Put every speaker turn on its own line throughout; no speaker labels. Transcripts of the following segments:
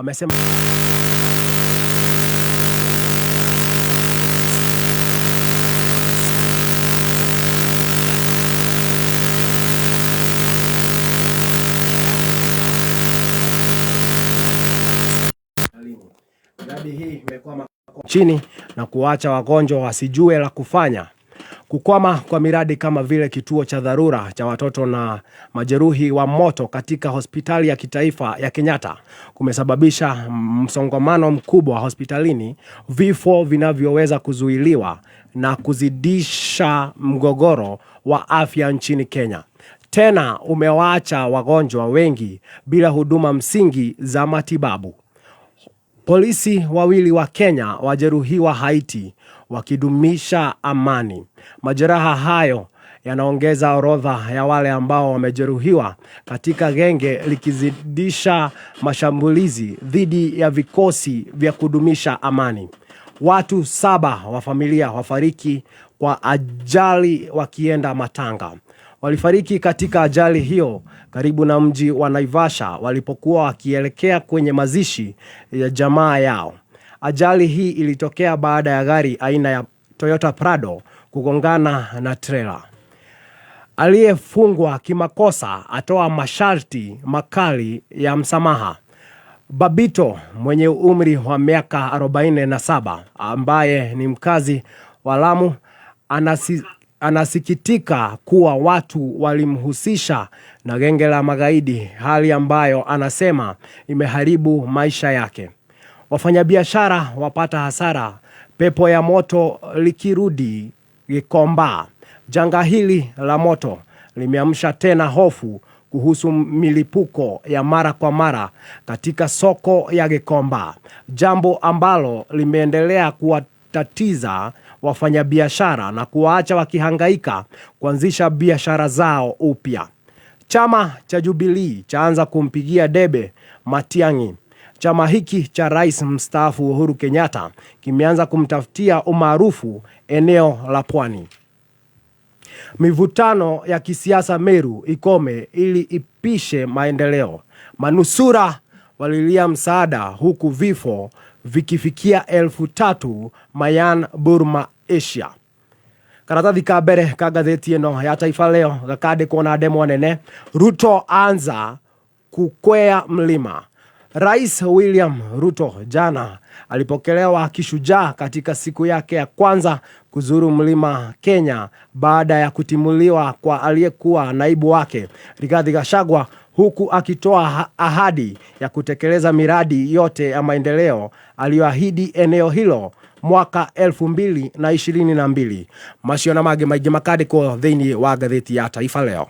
wamesema miradi hii imekwama chini na kuacha wagonjwa wasijue la kufanya. Kukwama kwa miradi kama vile kituo cha dharura cha watoto na majeruhi wa moto katika hospitali ya kitaifa ya Kenyatta kumesababisha msongamano mkubwa hospitalini, vifo vinavyoweza kuzuiliwa na kuzidisha mgogoro wa afya nchini Kenya. Tena umewaacha wagonjwa wengi bila huduma msingi za matibabu. Polisi wawili wa Kenya wajeruhiwa Haiti wakidumisha amani. Majeraha hayo yanaongeza orodha ya wale ambao wamejeruhiwa katika genge likizidisha mashambulizi dhidi ya vikosi vya kudumisha amani. Watu 7 wa familia wafariki kwa ajali wakienda matanga. Walifariki katika ajali hiyo karibu na mji wa Naivasha walipokuwa wakielekea kwenye mazishi ya jamaa yao. Ajali hii ilitokea baada ya gari aina ya Toyota Prado kugongana na trailer. Aliyefungwa kimakosa atoa masharti makali ya msamaha. Babito mwenye umri wa miaka 47 ambaye ni mkazi wa Lamu anasikitika kuwa watu walimhusisha na genge la magaidi, hali ambayo anasema imeharibu maisha yake. Wafanyabiashara wapata hasara pepo ya moto likirudi Gikomba. Janga hili la moto limeamsha tena hofu kuhusu milipuko ya mara kwa mara katika soko ya Gikomba, jambo ambalo limeendelea kuwatatiza wafanyabiashara na kuwaacha wakihangaika kuanzisha biashara zao upya. Chama cha Jubilee chaanza kumpigia debe Matiang'i. Chama hiki cha Rais mstaafu Uhuru Kenyatta kimeanza kumtafutia umaarufu eneo la Pwani. Mivutano ya kisiasa Meru ikome ili ipishe maendeleo. Manusura walilia msaada huku vifo vikifikia 3,000 Mayan Burma Asia. Karatathi ka mbere ka ngathĩti ĩno ya Taifa Leo gakandĩkwo na ndemwa nene: Ruto anza kukwea mlima. Rais William Ruto jana alipokelewa kishujaa katika siku yake ya kwanza kuzuru mlima Kenya baada ya kutimuliwa kwa aliyekuwa naibu wake Rigathi Gachagua, huku akitoa ahadi ya kutekeleza miradi yote ya maendeleo aliyoahidi eneo hilo mwaka 2022. Macio na mangĩ maingĩ makandĩkwo thĩinĩ wa ngathĩti ya Taifa Leo.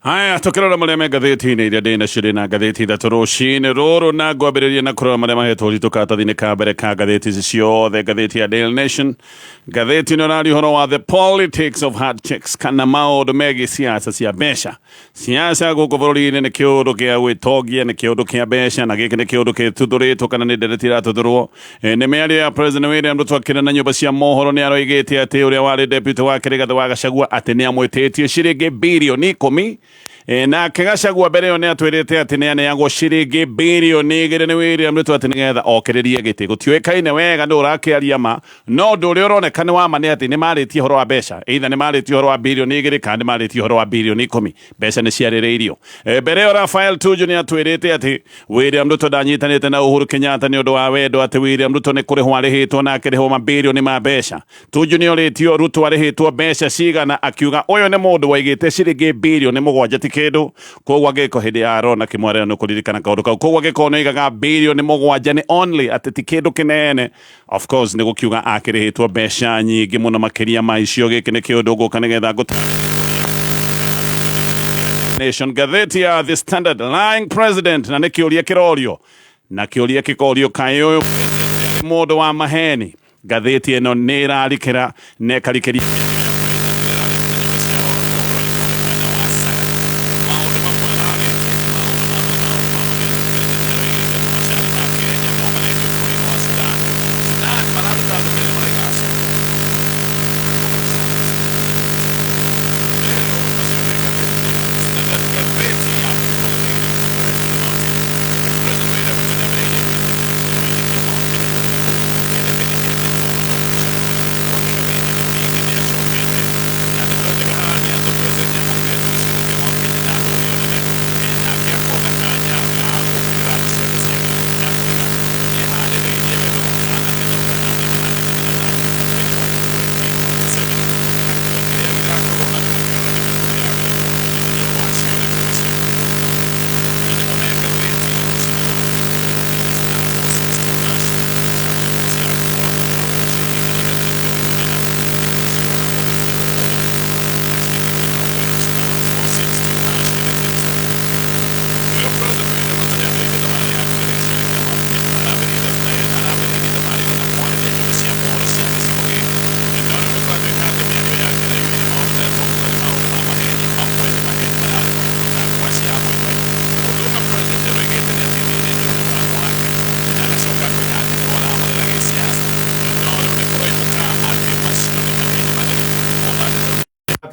Haya, tukirora marĩa me ngathĩti-inĩ iria ndĩ nacio na ngathĩti ithatũ rũcinĩ rũrũ, na ngwambĩrĩria na kũrora marĩa mahetwo ũritũ karatathi-inĩ ka mbere ka ngathĩti ici ciothe. Ngathĩti ya Daily Nation, ngathĩti ĩno ĩraria ũhoro wa the politics of hard checks, kana maũndũ megiĩ siasa cia mbeca. Siasa gũkũ bũrũri-inĩ nĩ kĩũndũ kĩa gwĩtongia, nĩ kĩũndũ kĩa mbeca, na gĩkĩ nĩ kĩũndũ gĩtuthũrĩtwo kana nĩ ndereti iratuthũrwo. Nĩ mĩario ya President William Ruto akĩrĩ na nyũmba cia mohoro nĩ aroigĩte atĩ ũrĩa warĩ deputy wake Rigathi wa Gachagua atĩ nĩ amwĩtĩtie ciringi birioni 10. Na Gachagua mbere yo nĩ atwĩrĩte atĩ nĩ aneagwo ciringi birioni 2 nĩ William Ruto atĩ nĩgetha okĩrĩrie gĩtĩ. Gũtiũĩkaine wega nĩ ũrakĩaria ma, no ũndũ ũrĩa ũroneka nĩ wa ma nĩ atĩ nĩ marĩtie ũhoro wa mbeca. Either nĩ marĩtie ũhoro wa birioni 2 kana nĩ marĩtie ũhoro wa birioni 10. Mbeca nĩ ciarĩrĩirio. Mbere yo Rafael Tuju nĩ atwĩrĩte atĩ William Ruto ndanyitanĩte na Uhuru Kenyatta nĩ ũndũ wa wendo, atĩ William Ruto nĩ kũrĩhwo arĩhĩtwo na akĩrĩhwo mabirioni ma mbeca. Tuju nĩ orĩtio Ruto arĩhĩtwo mbeca cigana, akiuga ũyũ nĩ mũndũ waigĩte ciringi birioni 7 ti kĩndũ. Koguo agĩko hĩndĩ ya arona kĩmwarĩano kũririkana kaũndũ kau. Koguo agĩko nĩ aigaga birioni 7 nĩ only, atĩ ti kĩndũ kĩnene. Of course nĩ gũkiuga akĩrĩhĩtwo mbeca nyingĩ mũno makĩria ma icio. Gĩkĩ nĩ kĩũndũ gũka nĩgetha Nation. Ngathĩti ya The Standard, lying president, na nĩ kĩũria kĩrorio na kĩũria gĩkorio kaĩ ũyũ mũndũ wa maheni. Ngathĩti ĩno nĩ ĩrarikĩra na ĩkarikĩria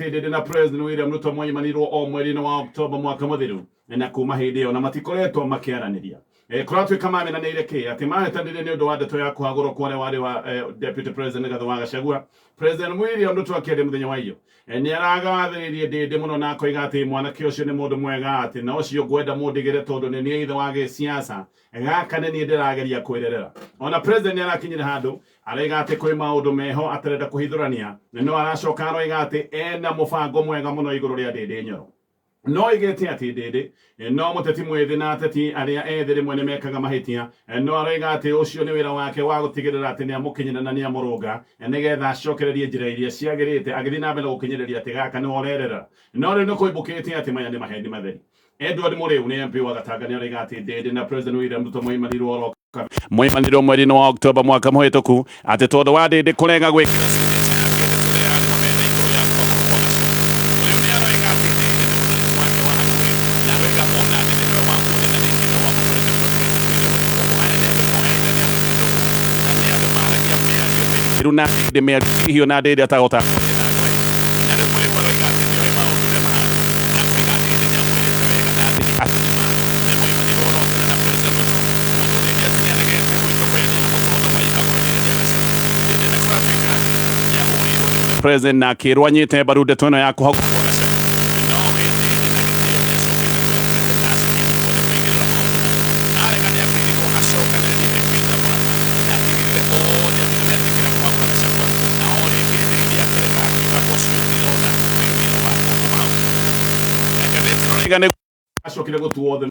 hĩndĩ na President William Ruto moimanirwo o mweri-inĩ wa Oktoba mwaka mũthiru na kuma hĩndĩ ĩyo na matikoretwo makĩaranĩria kũratuĩka mamenanĩire kĩ atĩ mahĩtanĩire nĩ ũndũ wa ndeto ya kũhagũrwo kwa warĩ wa Deputy President Rigathi wa Gachagua. President William Ruto akĩaria mũthenya wa iyo nĩ aragathĩrĩirie ndĩndĩ mũno na akoiga atĩ mwanake ũcio nĩ mũndũ mwega atĩ na ũcio ngwenda mũndigĩre tondũ nĩ niĩ ithe wa gĩciaca gaka nĩ niĩ ndĩrageria kwĩrerera. Ona President nĩ arakinyire handũ araiga atĩ kwĩ maũndũ meho atarenda kũhithũrania no aracoka aroiga atĩ ena mũbango mwega mũno igũrũ rĩa ndĩndĩ Nyoro. No igete ati ndĩndĩ no mũteti mwĩthĩ na ateti arĩa ethĩ rĩmwe nĩ mekaga mahĩtia no aroiga atĩ ũcio nĩ wĩra wake wa gũtigĩrĩra atĩ nĩ amũkinyĩra na nĩ amũrũnga nĩgetha acokererie njĩra iria ciagĩrĩte agĩthiĩ na mbere gũkinyĩrĩria atĩ gaka nĩ orerera. No rĩu nĩ kũimbũkĩte atĩ maya nĩ maheni matheri. Edward Mũrĩu nĩ MP wa Gatanga nĩ aroiga atĩ ndĩndĩ na President William Ruto moimanirwo mweri-inĩ wa Oktoba mwaka mũhĩtũku atĩ tondũ wa ndĩndĩ kũrega gwĩkĩra Runa de mer hiyo na de atagota President na kirwanyite barude tono ya kuhoka ashokire gutuothe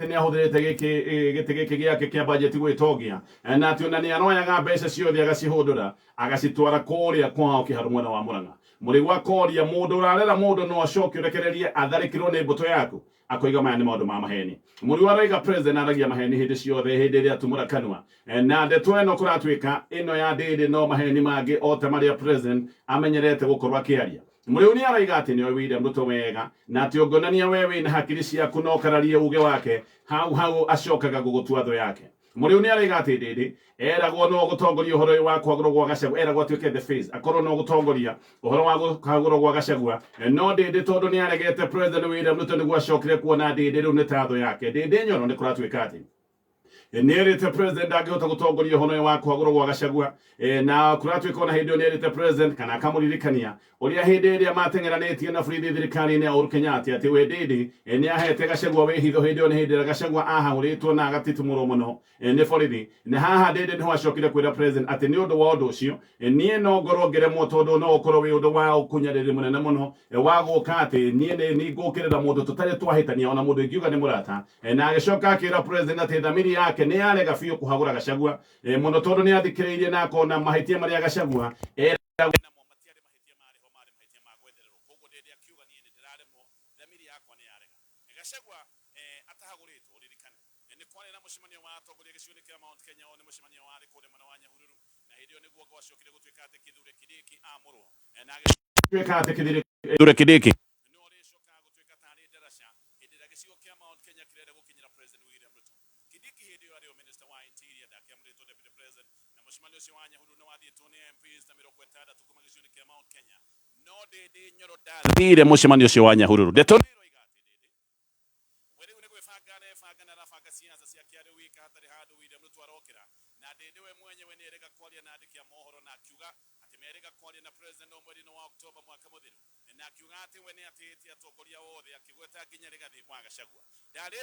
nĩ ahũthĩrĩte gĩtĩ gĩkĩ gĩake kĩa bajeti gwĩtongia na atĩ ona nĩ aroyaga mbeca ciothe agacihũndũra agacitwara kũrĩa kwao kĩharu mwena wa Mũrang'a. Mũrĩgwa koria mũndũ ũrarera mũndũ no acoke ũrekererie atharĩkĩrwo nĩ mbũtũ yaku akoiga maya nĩ maũndũ ma maheni. Mũrĩgwa aroiga President aragia maheni hĩndĩ ciothe hĩndĩ ĩrĩa atumũra kanua na ndeto ĩno kũratuĩka ĩno ya ndĩndĩ no maheni mangĩ o ta marĩa President amenyerete gũkorwo akĩaria. Mũrĩu nĩ aroiga atĩ nĩ William Ruto wega na atĩ ũngonania we wĩna hakiri ciaku no kararie uge wake hau acokaga gũgũtua thũ yake. Mũrĩu nĩ aroiga atĩ ndĩndĩ eragwo no gũtongoria ũhoro wa kwagũrwo gwa Gachagua eragwo atuĩke the face akorwo no gũtongoria ũhoro wa kwagũrwo gwa Gachagua no ndĩndĩ tondũ nĩ aregete President William Ruto nĩguo acokire kuona ndĩndĩ rĩu nĩ ta thũ yake. Ndĩndĩ Nyoro nĩ kũratuĩka atĩ nĩerĩte President ndangĩhota gũtongoria ũhoro wa kwagũrwo gwa Gachagua na kũratuĩka ona hĩndĩ ĩyo nĩerĩte President kana akamũririkania ũrĩa hĩndĩ ĩrĩa mateng'eranĩtie na bũrũri thirikari-inĩ ya Uhuru Kenyatta atĩ we ndĩndĩ nĩ ahete Gachagua wĩhitho hĩndĩ ĩyo nĩ hĩndĩ ĩrĩa Gachagua ahagũrĩtwo na agatitumũrwo mũno nĩ borithi na haha ndĩndĩ nĩho acokire kwĩra President atĩ nĩ ũndũ wa ũndũ ũcio niĩ no ngorwo ngĩremwo tondũ no ũkorwo wĩ ũndũ wa ũkunyarĩri mũnene mũno wa gũka atĩ niĩ nĩ ngũkĩrĩra mũndũ tũtarĩ twahĩtania ona mũndũ ingiuga nĩ mũrata na agĩcoka akĩra President atĩ thamiri yake nĩ yarega biũ kũhagũra Gachagua mũno tondũ nĩ athikĩrĩirie na akona mahĩtia marĩa Gachagua Gachagua atahagũrĩtwo ririkane nĩ kwarĩ na mũcemanio wa atongoria gĩcigo-inĩ kĩa Mount Kenya nĩ mũcemanio warĩ kũrĩa mwena wa Nyahururu na hĩndĩ ĩyo nĩguo gwacokire gũtuĩka atĩ Kithure Kindiki amũrwo na agĩtuĩka atĩ Kithure Kindiki no rĩcoka gũtuĩka tarĩ ndaraca hĩndĩ ĩrĩa gĩcigo kĩa Mount Kenya kĩrenda gũkinyĩra President William Ruto. Kindiki hĩndĩ ĩyo arĩ Minister wa Interior ndakĩamũrĩtwo Deputy President na mũcemanio ũcio wa Nyahururu nĩ wathiĩtwo nĩ MPs ta 60 kuma gĩcigo-inĩ kĩa Mount Kenya no Ndĩndĩ Nyoro ndathire mũcemanio ũcio wa Nyahururu. Ndeto siasa cia kiari wika hatari handu William Ruto arokira na Ndĩndĩ we mwenyewe nĩ erega kwaria na andĩki a mohoro na akiuga atĩ merega kwaria na President mweri-inĩ wa Oktoba mwaka mũthiru na akiuga atĩ we nĩ atĩtie atongoria othe akĩgweta nginya Rigathi wa Gachagua ndarĩ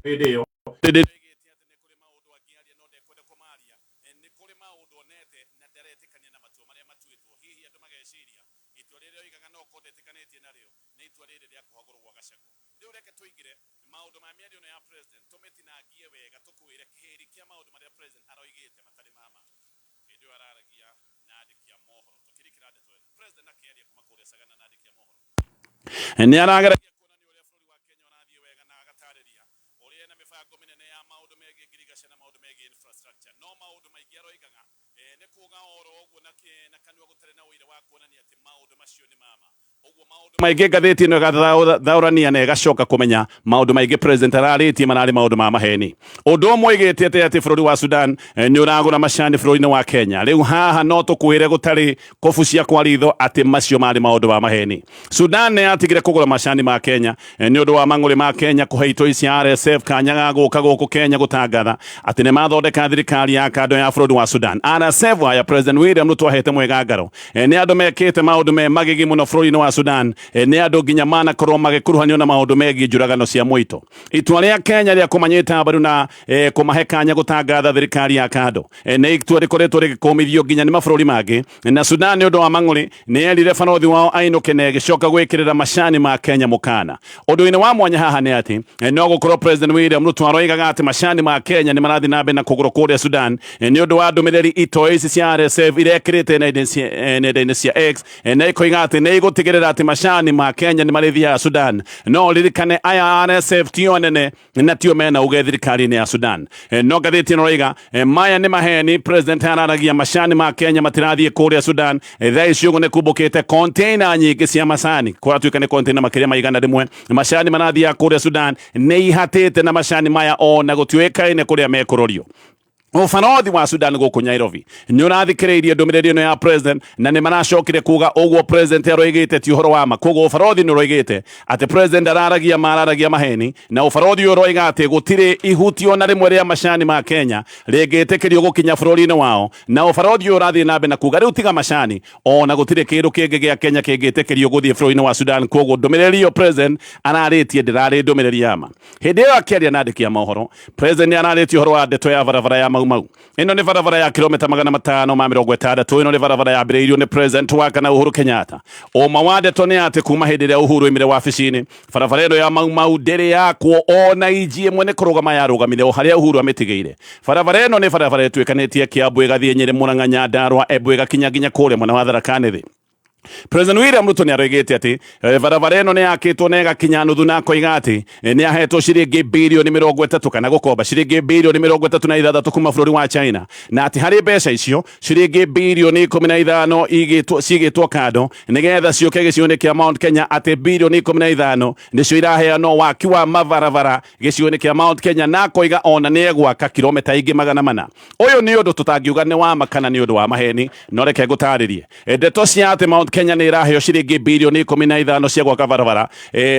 hĩndĩ ĩyo nĩ kũrĩ maũndũ angĩaria no ndekwenda kũmaria nĩ kũrĩ maũndũ onete na ndaretĩkania na matua marĩa matuĩtwo hihi andũ mageciria itua rĩrĩa oigaga no kondetĩkanĩtie narĩo nĩ itua rĩrĩ rĩa kũhagũrwo gwa Gachagua. Rĩu reke tũigire maũndũ ma mĩario ya President tũmĩtinangie wega tũkwĩre kĩhĩri kĩa maũndũ marĩa President aroigĩte matarĩ mama hĩndĩ ĩyo araragia na andĩki a mohoro tũkĩrikĩra ndeto ĩno President akĩaria kuma kũrĩa Sagana na andĩki a mohoro nĩ arageragia kuonania ũrĩa bũrũri wa Kenya ũrathiĩ wega na agatarĩria ũrĩa na mĩbango mĩnene ya maũndũ megiĩ ngirigaca na maũndũ megiĩ infrastructure no maũndũ maingĩ aroigaga nĩ maige gatheti no gathaurania na gacoka kumenya maundu maige president ararĩtie manarĩ maundu ma maheni undu umwe igĩte ati bũrũri wa Sudan ni ũragũra macani bũrũri-inĩ wa Kenya rĩu haha no tũkwĩre gũtarĩ kobu cia kwaritho ati macio marĩ maundu ma maheni. Sudan nĩ yatigire kũgũra macani ma Kenya ni ũndũ wa mang'ũrĩ ma Kenya kũhe itoi cia RSF kanya ga gũka gũkũ Kenya gũtangatha ati nĩ mathondeka thirikari ya kando ya bũrũri wa Sudan. RSF ya President William Ruto ahete mwegangaro nĩ andũ mekĩte maundu me magigi mũno bũrũri-inĩ wa Sudan nĩ andũ nginya manakorwo magĩkuruhanio na maundu megiĩ njũragano cia mũito. Itua rĩa Kenya rĩa kũmanyita mbaru na kũmahe kanya gũtangatha thirikari ya kando nĩ itua rĩkoretwo rĩgĩkũmithio nginya nĩ mabũrũri mangĩ na Sudan nĩ ũndũ wa mang'ũrĩ nĩ yerire banothi wao ainũke na ĩgĩcoka gwĩkĩrĩra macani ma Kenya mũkana. Ũndũ-inĩ wa mwanya haha nĩ atĩ no gũkorwo President William Ruto aroigaga atĩ macani ma Kenya nĩ marathiĩ na mbere na kũgũrwo kũrĩa Sudan nĩ ũndũ wa ndũmĩrĩri itoi ici cia RSF irekĩrĩte nenda-inĩ cia X na ikoiga atĩ nĩ igũtigĩrĩra atĩ macani ma Kenya ni marithia Sudan no ririkane aya RSF tio nene na tio mena uge thirikari-inĩ ya Sudan no gatheti no roiga maya ni maheni president araragia macani ma Kenya matirathie kũrĩa Sudan thaa icio nĩ kumbũkĩte container nyingĩ cia macani kwatuĩka nĩ container makĩria maigana rĩmwe macani marathia kũrĩa Sudan nĩ ihatĩte na macani maya ona gũtuĩkaine kũrĩa mekũrorio. Ũbarothi wa Sudan gũkũ Nairobi nĩ ũrathikĩrĩirie ndũmĩrĩri ĩno ya president na nĩ maracokire kuga ũguo president aroigĩte ti ũhoro wa ma. Koguo ũbarothi nĩ ũroigĩte atĩ president araragia maheni na ũbarothi ũyũ ũroiga atĩ gũtirĩ ihutio na rĩmwe rĩa macani ma Kenya rĩngĩtĩkĩrio gũkinya bũrũri-inĩ wao na ũbarothi ũyũ ũrathiĩ na mbere na kuga rĩu tiga macani ona gũtirĩ kĩndũ kĩngĩ gĩa Kenya kĩngĩtĩkĩrio gũthiĩ bũrũri-inĩ wa Sudan. Koguo ndũmĩrĩri ĩyo president ararĩtie ndĩrarĩ ndũmĩrĩri ya ma. Hĩndĩ ĩyo akĩaria na andĩki a mohoro president nĩ ararĩtie ũhoro wa ndeto ya barabara ya mau. Ino ni barabara ya kilomita 560 ino ni barabara ya mbere irio ni president wa kana Uhuru Kenyatta oma wa ndeto nĩ atĩ kuma hĩndĩ ĩrĩa Uhuru oimire wabici-inĩ barabara ĩno ya mau ndĩrĩ yakwo ona iji ĩmwe nĩ kũrũgama yarũgamire o harĩa Uhuru amĩtigĩire. Barabara ĩno nĩ barabara ĩtuĩkanĩtie Kiambu ĩgathiĩ Nyĩrĩ, Murang'a, Nyandarua, Embu ĩgakinya nginya kũrĩa mwena wa Tharaka Nithi. President William Ruto nĩ aroigĩte atĩ barabara ĩno nĩ yakĩtwo na ĩgakinya nuthu na akoiga atĩ nĩ ahetwo ciringi birioni 30 kana gũkomba ciringi birioni 36 kuma bũrũri wa China na atĩ harĩ mbeca icio ciringi birioni 15 cigĩtwo kando nĩgetha ciũke gĩcigo-inĩ kĩa Mount Kenya atĩ birioni 15 nĩcio iraheanwo waki wa mabarabara gĩcigo-inĩ kĩa Mount Kenya na akoiga ona nĩ egwaka kilomita ingĩ 400. Ũyũ nĩ ũndũ tũtangiuga nĩ wa makana nĩ ũndũ wa maheni no reke ngũtarĩrie ndeto cia atĩ Mount Kenya nĩ iraheo ciringi birioni 15 cia gwaka barabara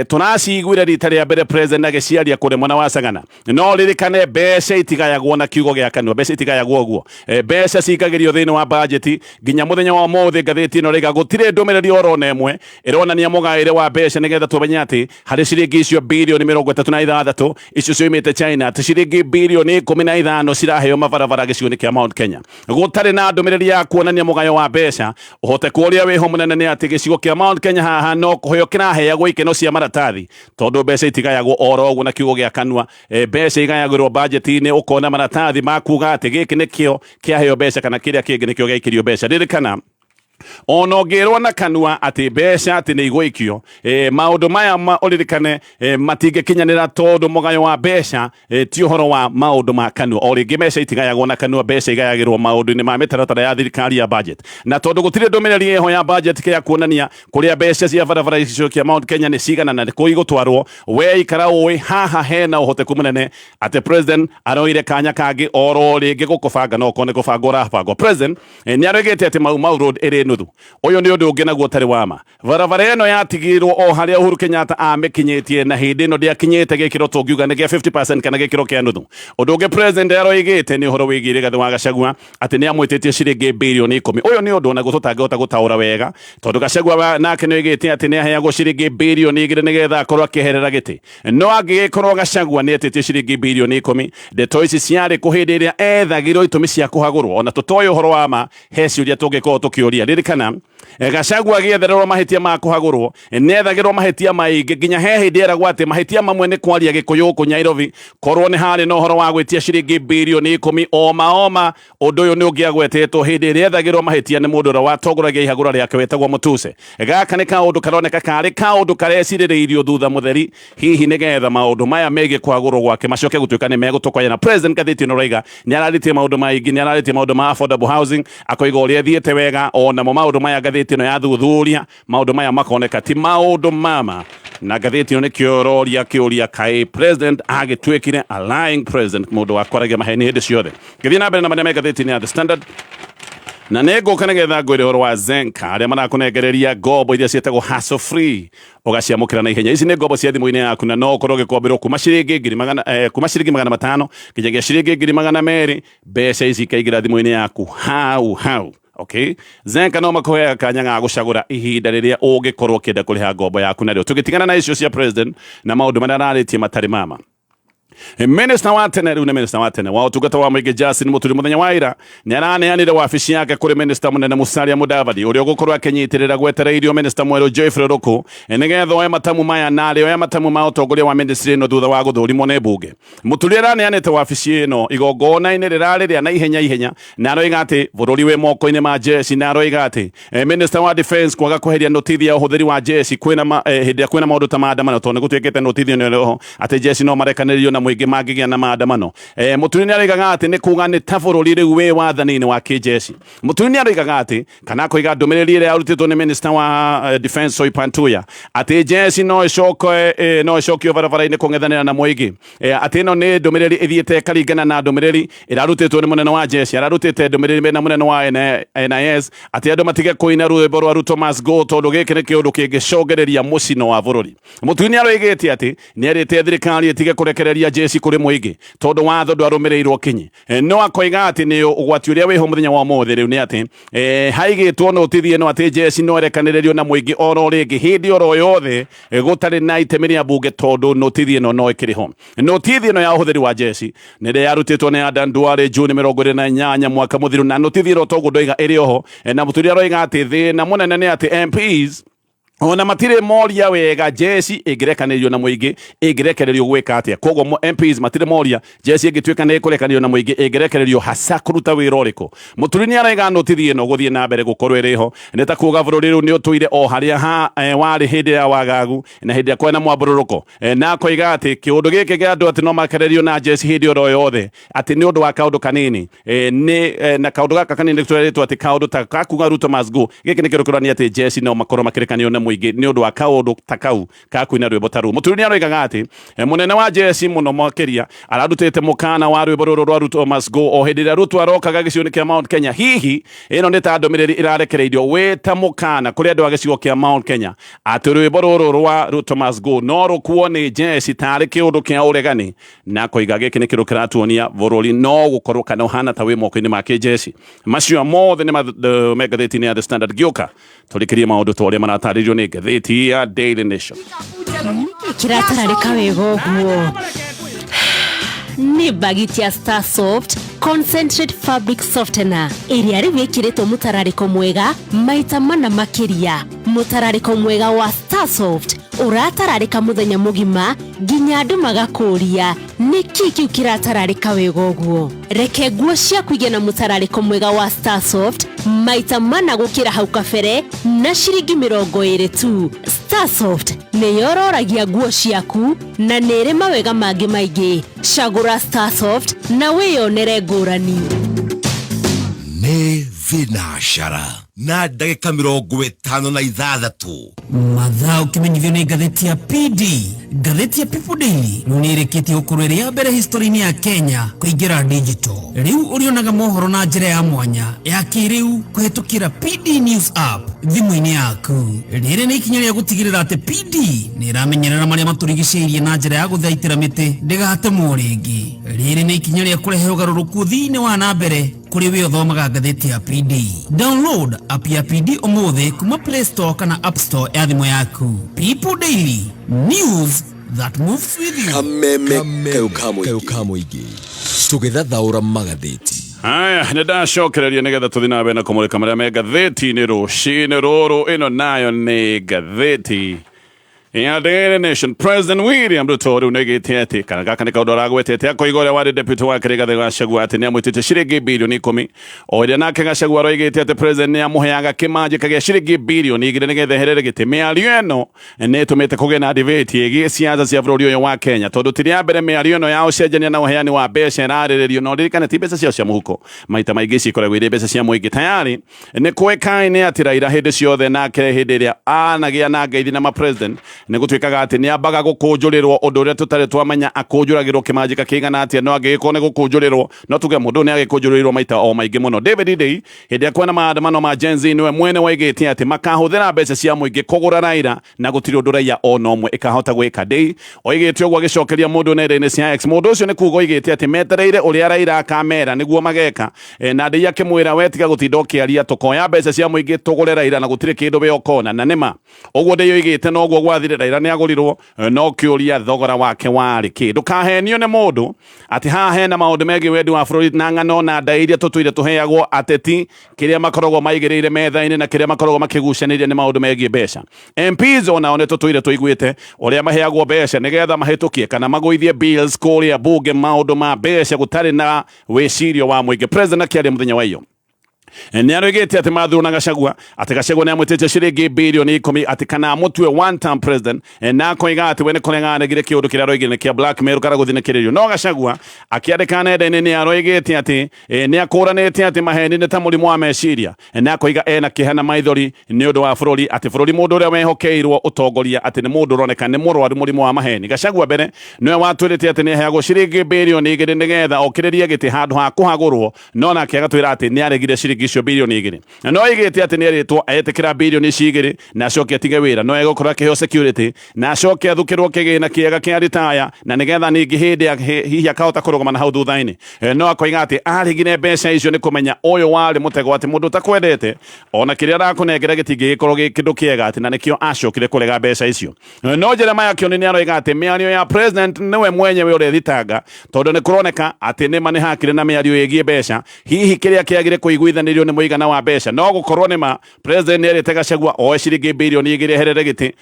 tunaciguire rita rĩa mbere president agĩciaria kũrĩ mwena wa Sagana no ririkane mbeca itigayagwo na kiugo gĩa kanua mbeca itigayagwo ũguo mbeca cikagĩrio thĩinĩ wa budget nginya mũthenya wa ũmũthĩ ngathĩti ĩno rĩga gũtirĩ ndũmĩrĩri oro na ĩmwe ĩronania mũgaĩre wa mbeca nĩgetha tũmenye atĩ harĩ ciringi icio birioni 36 icio cioimĩte China atĩ ciringi birioni 15 ciraheo mabarabara gĩcigo-inĩ kĩa Mount Kenya. Gũtarĩ na ndũmĩrĩri ya kuonania mũgayo wa mbeca ũhoteku ũrĩa wĩho mũnene nĩ atĩ gĩcigo kĩa Mount Kenya haha no kũheo kĩraheagwo ikeno cia maratathi tondũ mbeca itigayagwo oro ũguo na kiugo gĩa kanua mbeca igayagĩrwo budget-inĩ ũkona maratathi ma kuga atĩ gĩkĩ nĩkĩo kĩaheo mbeca kana kĩrĩa kĩngĩ nĩkĩo gĩaikĩrio mbeca. Ririkana ona ũngĩrwo na kanua atĩ mbeca atĩ nĩ igũikio maũndũ maya ũririkane matingĩkinyanĩra tondũ mũgayo wa mbeca ti ũhoro wa maũndũ ma kanua. O rĩngĩ mbeca itigayagwo na kanua mbeca igayagĩrwo maũndũ-inĩ ma mĩtaratara ya thirikari ya budget na tondũ gũtirĩ ndũmĩrĩri ĩho ya budget kĩa kuonania kũrĩa mbeca cia barabara icio kĩa Mount Kenya nĩ cigana na kũ igũtwarwo we ikara ũĩ haha hena ũhoteku mũnene atĩ president aroire kanya kangĩ oro rĩngĩ gũkũbanga no kone kũbanga ũrabangwo. President nĩ aroigĩte atĩ Mau Road ĩrĩ nuthu. Ũyũ nĩ ũndũ ũngĩ naguo ũtarĩ wa ma. Barabara ĩno yatigirwo o harĩa Uhuru Kenyatta amĩkinyĩtie na hĩndĩ ĩno ndĩakinyĩte gĩkĩro tũngiuga nĩ gĩa 50% kana gĩkĩro kĩa nuthu. Ũndũ ũngĩ president aroigĩte nĩ ũhoro wĩgiĩ Rigathĩ wa Gachagua atĩ nĩ amwĩtĩtie ciringi birioni 10. Ũyũ nĩ ũndũ onaguo tũtangĩhota gũtaũra wega tondũ Gachagua nake nĩ oigĩte atĩ nĩ aheagwo ciringi birioni 2 nĩgetha akorwo akĩeherera gĩtĩ. No angĩgĩkorwo Gachagua nĩ etĩtie ciringi birioni 10 ndeto ici ciarĩ kũ hĩndĩ ĩrĩa ethagĩrwo itũmi cia kũhagũrwo ona tũtoĩ ũhoro wa ma he ciũria tũngĩkorwo tũkĩũria. Ririkana Gachagua giethererwo mahitia ma kuhagurwo nethagirwo mahitia maingi nginya he hindi eragwo ati mahitia mamwe ni kwaria gikuyu ku Nairobi korwo ni hari no horo wa gwitia ciringi bilioni 10 oma undu uyu ni ungiagwetetwo hindi ria ethagirwo mahitia ni mundu ura watongoragia ihagura riake wetagwo Mutuse. Gaka ni kaundu karoneka kari kaundu karecirireirio thutha mutheri hihi nigetha maundu maya mege kuhagurwo gwake macoke gutuika ni megutukwaya na president Gatheti no Raiga ni araritie maundu maingi ni araritie maundu ma affordable housing akoiga uria thiete wega ona maundu maya Gatheti no yathuthuria maundu maya makoneka ti maundu mama na Gatheti no kiororia kiuria kai president agitwekire a lying president mundu wakoragia maheni hindi ciothe githina na mbere na manene Gatheti ni The Standard na nego kana getha ngwire horo wa Zenka aria marakunegereria ngombo iria cietagwo hassle free ugaciamukira na ihenya. Ici ni ngombo cia thimu-ini yaku na no ukorwo gikombirwo kuma ciringi 500 kinyagia ciringi 200 mbeca ici ikaigira thimu-ini yaku hau. Okay, Zenka no makohea kanya ga gucagura ihinda riria ungikorwo kenda kuriha ngombo yaku na rio tugitigana na icio cia president na maundu maria araritie matari mama. Minister wa tene riu ni minister wa tene wa utungata wa muingi Justin Muturi muthenya wa ira ni araneanire wabici yake kuri minister munene Musalia Mudavadi uria gukorwo akinyitirira gwetereirio minister mweru Geoffrey Ruto nigetha oe matamu maya nari oe matamu ma utongoria wa ministry no thutha wa guthurimwo ni bunge. Muturi araneanite wabici ino igongona-ini rirariria na ihenya na aroiga ati bururi wi moko-ini ma jeshi na aroiga ati minister wa defense kwaga kuheria notithia uhuthiri wa jeshi kwina hindi kwina maundu ta maandamano tondu gutwikite notithia ni roho ati jeshi no marekanirio na muingi magigia na maandamano. Muturi ni aroigaga ati ni kuga ni ta bururi riu wi wathani-ini wa kijeshi. Muturi ni aroigaga ati kana kuiga ndumiriri iria arutitwo ni minister wa defense Soipantuya ati jeshi no icokio barabara-ini kung'ethanira na muingi ati no ni ndumiriri ithiete karingana na ndumiriri irarutitwo ni munene wa jeshi ararutite ndumiriri na munene wa NIS ati andu matige kuina rwimbo rwa Ruto must go tondu giki ni kiundu kingicogereria mucino wa bururi. Muturi ni aroigite ati ni erite thirikari itige kurekereria jeshi kuri muingi tondu watho ndwarumirirwo kinyi. No akoiga ati ni ugwati uria wiho muthenya wa mothe riu ni ati haigitwo no tithie no ati jeshi no erekanirerio na muingi oro ringi hindi oro yothe gutari na itemi ria bunge tondu no tithie no ikiriho. No tithie no ya uhuthiri wa jeshi ni ria yarutitwo ni Adan Duale June 28 mwaka muthiru na no tithie ro togu ndoiga iri oho na Muturi aroiga ati thina munene ni ati MPs ona matire moria wega jeshi igirekanirio na muingi igirekererio gwika atia koguo MPs matire moria jeshi igitwika ni kurekanio na muingi igirekererio hasa kuruta wira uriko. Muturi ni araiga notithie no guthie na mbere gukorwo iriho neta kuga bururi riu ni utuire o haria wari hindi ya wagagu na hindi ya kwena mwabururuko na koiga ati kiundu giki gia andu ati no makererio na jeshi hindi oro yothe ati ni undu wa kaundu kanini ni na kaundu gaka kanini tureretwo ati kaundu ta kakuga Ruto must go giki ni kirukurani ati jeshi no makorwo makirekanio na muingi ni undu wa kaundu takau kakwina rwimbo taru. Muturi ni aroigaga ati munene wa jeshi muno makiria ararutite mukana wa rwimbo ruru rwa Ruto must go o hindi ria Ruto arokaga gicigo kia Mount Kenya hihi ino ni ta ndumiriri irarekereirio weta mukana kuri andu a gicigo kia Mount Kenya ati rwimbo ruru rwa Ruto must go no rukuo ni jeshi tari kiundu kia uregani na koiga giki ni kindu kiratuonia bururi no gukorwo kana uhana ta wi moko-ini ma kijeshi. Macio mothe ni Gatheti ni The Standard gioka tulikirie maundu toria marataririo ni Gatheti ya Daily Nation.
Kiratararika wega uguo ni bagiti ya Star Soft Concentrate Fabric Softener iria riwikiritwo mutarariko mwega maita mana makiria. Mutarariko mwega wa Star Soft uratararika muthenya mugima nginya andu magakuria niki kiu kiratararika wega uguo. Reke nguo ciaku igĩe na mutarariko mwega wa Star Soft maita mana gukira hau kabere na ciringi 20 tu. Star Soft nĩ yororagia nguo ciaku na nĩ ĩrĩ mawega mangĩ maingĩ. Cagũra Star Soft na wĩyonere ngũrani.
Nĩ thinashara na ndagĩka 56
mathaa ũkimenyithio nĩ ngathĩti ya PD. Ngathĩti ya People Daily nĩ ĩrĩkĩtie gũkorwo ĩrĩ ya mbere history-inĩ ya Kenya kũingĩra digital. Rĩu ũrĩonaga mohoro na njĩra ya mwanya ya kĩrĩu kũhetũkĩra PD News app thimũ-inĩ yaku. Rĩrĩ nĩ ikinya rĩa gũtigĩrĩra atĩ PD nĩ ĩramenyerera marĩa matũrigicĩirie na njĩra ya gũthaitĩra mĩtĩ ndĩgatemwo rĩngĩ. Rĩrĩ nĩ ikinya rĩa kũrehe ũgarũrũku thĩinĩ wa na mbere kuri we uthomaga ngathĩti ya PD. Download app ya PD ũmũthĩ kuma Play Store kana App Store ya thimũ yaku. People Daily, news that moves with you.
kameme kayuka mũingĩ tũgĩthathaũra magathĩti.
Haya, nĩndacokereria nĩgetha tũthiĩ na mbere na kũmũrĩka marĩa me ngathĩti-inĩ rũcinĩ rũrũ. Ĩno nayo nĩ ngathĩti ya Daily Nation. President William Ruto rĩu nĩoigĩte atĩ kana gaka nĩ kaũndũ aragwetete akoiga ũrĩa warĩ deputy wake Rigathĩ Gachagua atĩ nĩamwĩtĩte ciringi birioni 10 o rĩrĩa nake Gachagua aroigĩte atĩ president nĩamũheaga kĩmanjĩka gĩa ciringi birioni 2 nĩgetha eherere gĩtĩ. Mĩario ĩno nĩĩtũmĩte kũgĩe na debate ĩgiĩ ciaca cia bũrũri ũyũ wa Kenya, tondũ ti rĩa mbere mĩario ĩno ya ũcenjania na ũheani wa mbeca ĩrarĩrĩrio, no ririkane ti mbeca ciao cia mũhuko, maita maingĩ cikoragwo irĩ mbeca cia mũingĩ. Tayari nĩ kũĩkaine atĩ Raila hĩndĩ ciothe nake hĩndĩ ĩrĩa anagĩa na ngeithi na mapresident nĩ gũtuĩkaga atĩ nĩambaga gũkũnjũrĩrwo ũndũ ũrĩa tũtarĩ twamenya akũnjũragĩrwo kĩmanjĩka kĩigana atĩa, no angĩgĩkorwo nĩ gũkũnjũrĩrwo no tuge mũndũ nĩ agĩkũnjũrĩrwo maita o maingĩ mũno. David Day hĩndĩ ĩrĩa kwĩna maandamano ma Gen Z nĩwe mwene waigĩte atĩ makahũthĩra mbeca cia mũingĩ kũgũra Raila na gũtirĩ ũndũ Raila ona ũmwe ĩkahota gwĩka. Day oigĩte ũguo agĩcokeria mũndũ nenda-inĩ cia X. Mũndũ ũcio nĩ kuuga oigĩte atĩ metereire ũrĩa Raila akamera nĩguo mageka, na Day akĩmwĩra wetiga gũtinda ũkĩaria tũkoya mbeca cia mũingĩ tũgũre Raila na gũtirĩ kĩndũ we ũkona. Na nĩma ũguo Day oigĩte noguo gwathire. Raila nĩagũrirwo no kĩũria thogora wake warĩ kĩ. Ndũkahenio nĩ mũndũ atĩ haha hena maũndũ megiĩ wendi wa bũrũri na ng'ano na ndaĩ iria tũtũire tũheagwo ateti kĩrĩa makoragwo maigĩrĩire metha-inĩ na kĩrĩa makoragwo makĩgucanĩria nĩ maũndũ megiĩ mbeca. MPs onao nĩ tũtũire tũiguĩte ũrĩa maheagwo mbeca nĩgetha mahĩtũkie kana magũithie bills kũrĩa bunge, maũndũ ma mbeca gũtarĩ na wĩcirio wa mũingĩ. President akĩaria mũthenya wa iyo nĩaroigĩte atĩ mathurwo na Gachagua atĩ Gachagua nĩamwĩtĩte ciringi birioni 10 atĩ kana mũtue one term president, na akoiga atĩ we nĩ kũreganaga kĩũndũ kĩrĩa aroigire nĩ kĩa blackmail kana gũthinĩkĩrĩrio. No Gachagua akĩandĩka nenda-inĩ nĩaroigĩte atĩ nĩakũranĩte atĩ maheni nĩ ta mũrimũ wa meciria, na akoiga ena kĩeha na maithori nĩ ũndũ wa bũrũri, atĩ bũrũri mũndũ ũrĩa wehokeirwo ũtongoria atĩ nĩ mũndũ ũroneka nĩ mũrwaru mũrimũ wa maheni. Gachagua mbere nĩwe watwĩrĩte atĩ nĩaheagwo ciringi birioni 2 nĩgetha okĩrĩrie gĩtĩ handũ ha kũhagũrwo, no nake agatwĩra atĩ nĩaregire ciringi icio birioni 2. No oigĩte atĩ nĩerĩtwo etĩkĩra birioni ici 2 na acoke atige wĩra, no egũkorwo akĩheo security na acoke athukĩrwo kĩgĩna kĩega kĩa retire, na nĩgetha ningĩ hĩndĩ hihi akahota kũrũgama na hau thutha-inĩ. No akoiga atĩ arĩgire mbeca icio nĩ kũmenya ũyũ warĩ mũtego, atĩ mũndũ ũtakwendete ona kĩrĩa arakũnengera gĩtingĩgĩkorwo gĩ kĩndũ kĩega, atĩ na nĩkĩo acokire kũrega mbeca icio. No Jeremiah Kioni nĩaroiga atĩ mĩario ya president nĩwe mwenyewe ũrĩa thitanga, tondũ nĩ kũroneka atĩ nĩma nĩ hakĩrĩ na mĩario ĩgiĩ mbeca, hihi kĩrĩa kĩagĩrĩ kũiguithanĩrio nĩ mũigana wa mbeca. No gũkorwo nĩma president nĩerĩte Gachagua oe ciringi birioni 2 eherere gĩtĩ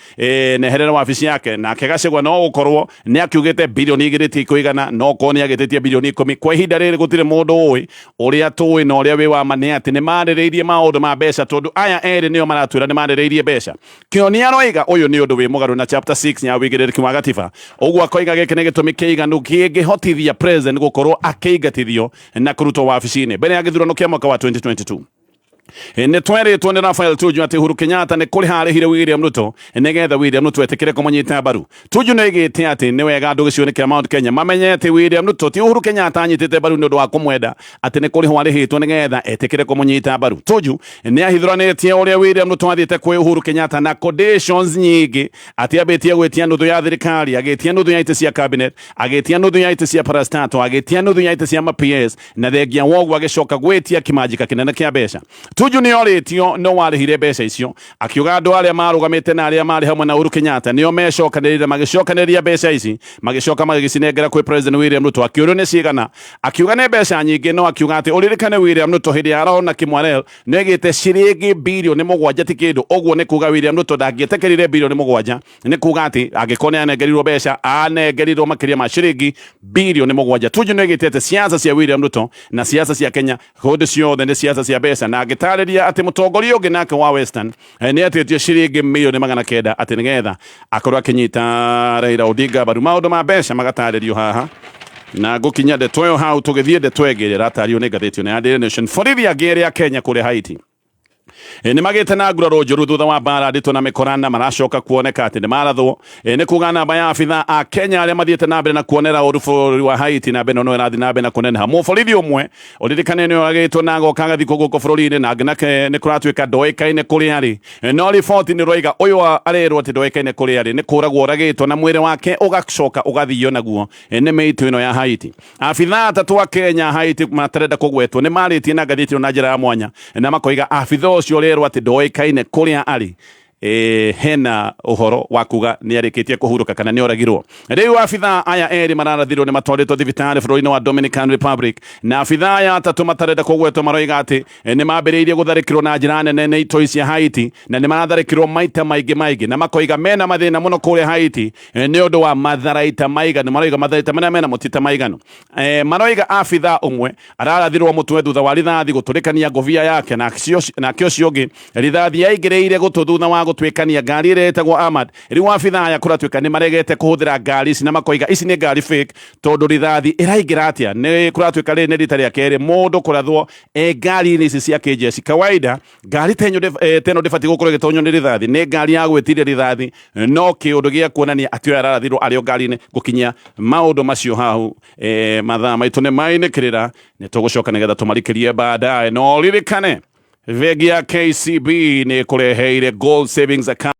na eherere wabici yake, nake Gachagua no gũkorwo nĩakiugĩte birioni 2 ti kũigana, no korwo nĩagĩtĩtie birioni 10. Kwa ihinda rĩrĩ gũtirĩ mũndũ ũĩ ũrĩa tũĩ na ũrĩa wĩ wa ma nĩ atĩ nĩmarĩrĩirie maũndũ ma mbeca, tondũ aya erĩ nĩo maratwĩra nĩmarĩrĩirie mbeca. Kioni aroiga ũyũ nĩ ũndũ wĩ mũgarũ na chapter 6 ya wĩigĩrĩrĩki wa gatiba. Ũguo akoiga gĩkĩ nĩ gĩtũmi kĩiganu kĩngĩhotithia president gũkorwo akĩingatithio na kũrutwo wabici-inĩ mbere ya gĩthurano kĩa mwaka wa 2022. Nĩ twerĩtwo nĩ Rafael Tuju atĩ Uhuru Kenyatta nĩ kũrĩ harĩhire William Ruto nĩgetha William Ruto etĩkĩre kũmũnyita mbaru. Tuju nĩoigĩte atĩ nĩ wega andũ gĩcigo-inĩ kĩa Mount Kenya mamenye atĩ William Ruto ti Uhuru Kenyatta anyitĩte mbaru nĩ ũndũ wa kũmwenda, atĩ nĩ kũrĩ harĩhĩtwo nĩgetha etĩkĩre kũmũnyita mbaru. Tuju nĩahithũranĩtie ũrĩa William Ruto athiĩte kwĩ Uhuru Kenyatta na conditions nyingĩ, atĩ ambĩtie gwĩtia nuthu ya thirikari, agĩtia nuthu ya itĩ cia cabinet, agĩtia nuthu ya itĩ cia parastato, agĩtia nuthu ya itĩ cia ma-PS, na thengia woguo agĩcoka gwĩtia kĩmanjĩka kĩnene kĩa mbeca. Tuju nĩorĩtio no warĩhire mbeca icio, akiuga andũ arĩa marũgamĩte na arĩa marĩ hamwe na Uhuru Kenyatta nĩo mecokanĩrĩire magĩcokanĩrĩria mbeca ici magĩcoka magĩcinengera kwĩ president William Ruto. Akĩũrio nĩ cigana, akiuga nĩ mbeca nyingĩ, no akiuga atĩ ũririkane William Ruto hĩndĩ ya arona Kimwarel nĩoigĩte ciringi birioni 7 ti kĩndũ. Ũguo nĩ kuga William Ruto ndangĩetĩkĩrire birioni 7, nĩ kuga atĩ angĩkorwo nĩanengerirwo mbeca anengerirwo makĩria ma ciringi birioni 7. Tuju nĩoigĩte atĩ siasa cia William Ruto na siasa cia Kenya hũndĩ ciothe nĩ siasa cia mbeca, na agĩtarĩria atĩ mũtongoria ũngĩ nake wa Western nĩatĩtio ciringi milioni 900 atĩ nĩgetha akorwo akĩnyita Raila Odinga mbaru. Maũndũ ma mbeca magatarĩrio haha na ngũkinya ndeto ĩyo hau tũgĩthiĩ ndeto ĩngĩ ĩrĩa ĩratario nĩ ngathĩti ĩno ya Daily Nation. Borithi angĩ erĩ a Kenya kũrĩa Haiti nĩ magĩte na nguraro njũru thutha wa mbara nditũ na mĩkorana maracoka kuoneka atĩ nĩ marathwo. Nĩ kuga namba ya abithaa a Kenya arĩa mathiĩte na mbere na kuonera ũru bũrũri wa Haiti na mbere no ĩrathiĩ na mbere na kũneneha. Mũborithi ũmwe ũririkane nĩ oragĩtwo na agoka agathikwo gũkũ bũrũri-inĩ, na nake nĩ kũratuĩka ndoĩkaine kũrĩa arĩ, no riboti nĩ roiga ũyũ arerwo atĩ ndoĩkaine kũrĩa arĩ, nĩ kũragwo oragĩtwo na mwĩrĩ wake ũgacoka ũgathio naguo nĩ mĩitũ ĩno ya Haiti. Abithaa atatũ a Kenya Haiti matarenda kũgwetwo nĩ marĩtie na ngathĩti ĩno na njĩra ya mwanya, na makoiga abithaa ũcio rerwo atĩ ndoĩkaine kũrĩa arĩ. hena uhoro wa kuga ni arikitie kuhuruka kana ni oragirwo. Riu abithaa aya eri mararathirwo ni matwaritwo thibitari bũrũri-inĩ wa Dominican Republic, na abithaa aya atatu matarenda kũgwetwo maroiga ati ni mambĩrĩirie gũtharĩkĩrwo na njĩra nene nĩ itoi cia Haiti, na ni maratharĩkĩrwo maita maingĩ, na makoiga mena mathĩna mũno kũrĩa Haiti ni ũndũ wa matharaita maiganu. Maroiga matharaita marĩa mena mũtita maiganu. Maroiga abithaa ũmwe ararathirwo mũtwe thutha wa rithathi gũtũrĩkania ngũbia yake, na ũcio ũngĩ rithathi yaingĩrĩire gũtũ thutha wa gũtwĩkania ngari ĩrĩa ĩtagwo Ahmad. Rĩu abithaa aya kũratuĩka nĩ maregete kũhũthĩra ngari ici, na makoiga ici nĩ ngari fake tondũ rithathi ĩraingĩra atĩa. Nĩ kũratuĩka rĩrĩ nĩ rita rĩa kerĩ mũndũ kũrathwo ngari-inĩ ici cia kĩjeci. Kawaida ngari teno ndĩbatiĩ gũkorwo ĩgĩtonywo nĩ rithathi, nĩ ngari ya gwĩtiria rithathi, no kĩũndũ gĩa kuonania atĩ ũyũ ararathirwo arĩ o ngari-inĩ. Gũkinyia maũndũ macio hau mathaa maitũ nĩ mainĩkĩrĩra, nĩ tũgũcoka nĩgetha tũmarikĩrie baadaye. No ririkane bengi ya KCB nĩ kũreheire gold savings account